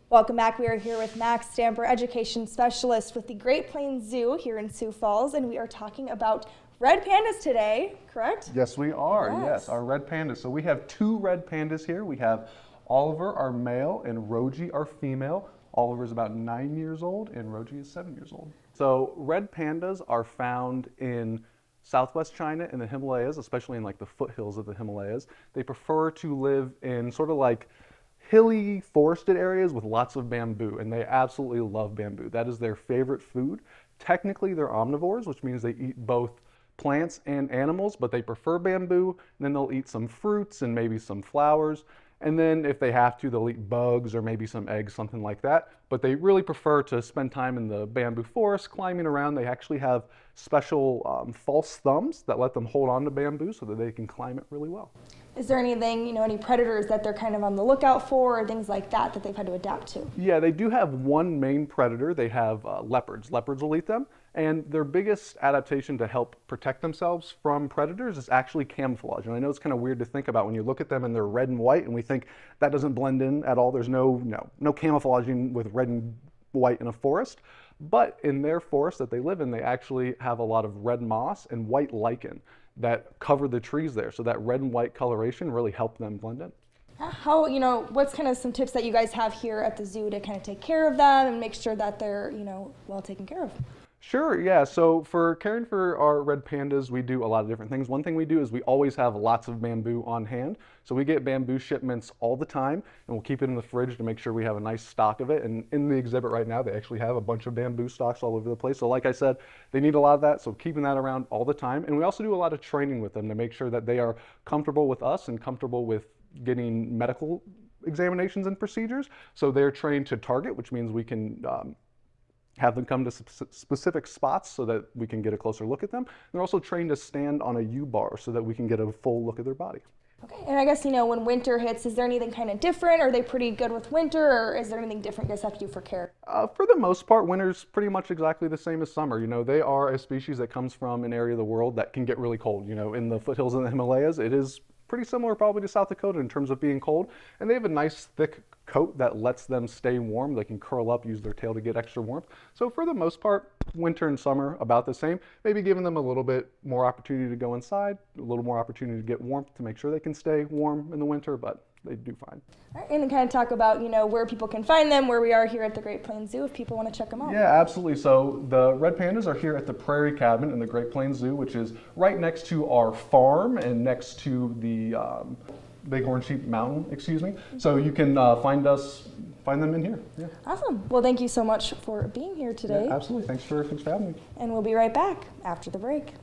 Welcome back. We are here with Mack Stamper, Education Specialist with the Great Plains Zoo here in Sioux Falls, and we are talking about red pandas today, correct? Yes, we are. Yes. Our red pandas. So we have two red pandas here. We have Oliver, our male, and Roji, our female. Oliver is about 9 years old, and Roji is 7 years old. So red pandas are found in Southwest China in the Himalayas, especially in like the foothills of the Himalayas. They prefer to live in sort of like hilly forested areas with lots of bamboo, and they absolutely love bamboo. That is their favorite food. Technically, they're omnivores, which means they eat both plants and animals, but they prefer bamboo, and then they'll eat some fruits and maybe some flowers. And then if they have to, they'll eat bugs or maybe some eggs, something like that. But they really prefer to spend time in the bamboo forest, climbing around. They actually have special false thumbs that let them hold on to bamboo so that they can climb it really well. Is there anything, any predators that they're kind of on the lookout for or things like that that they've had to adapt to? Yeah, they do have one main predator. They have leopards. Leopards will eat them. And their biggest adaptation to help protect themselves from predators is actually camouflage. And I know it's kind of weird to think about when you look at them and they're red and white and we think that doesn't blend in at all. There's no camouflaging with red and white in a forest. But in their forest that they live in, they actually have a lot of red moss and white lichen that cover the trees there. So that red and white coloration really help them blend in. How, what's kind of some tips that you guys have here at the zoo to kind of take care of them and make sure that they're, well taken care of? Sure, yeah. So for caring for our red pandas, we do a lot of different things. One thing we do is we always have lots of bamboo on hand. So we get bamboo shipments all the time, and we'll keep it in the fridge to make sure we have a nice stock of it. And in the exhibit right now, they actually have a bunch of bamboo stocks all over the place. So like I said, they need a lot of that, so keeping that around all the time. And we also do a lot of training with them to make sure that they are comfortable with us and comfortable with getting medical examinations and procedures. So they're trained to target, which means we can have them come to specific spots so that we can get a closer look at them. They're also trained to stand on a U-bar so that we can get a full look at their body. Okay, and I guess, when winter hits, is there anything kind of different? Are they pretty good with winter, or is there anything different you guys have to do for care? For the most part, winter's pretty much exactly the same as summer. They are a species that comes from an area of the world that can get really cold. In the foothills of the Himalayas, it is pretty similar probably to South Dakota in terms of being cold. And they have a nice thick coat that lets them stay warm. They can curl up, use their tail to get extra warmth. So for the most part, winter and summer about the same, maybe giving them a little bit more opportunity to go inside, a little more opportunity to get warmth to make sure they can stay warm in the winter, but they do fine. All right, and then kind of talk about, where people can find them, where we are here at the Great Plains Zoo if people want to check them out. Yeah, absolutely. So the red pandas are here at the Prairie Cabin in the Great Plains Zoo, which is right next to our farm and next to the Bighorn Sheep Mountain, So you can find them in here. Yeah. Awesome. Well, thank you so much for being here today. Yeah, absolutely. Thanks for having me. And we'll be right back after the break.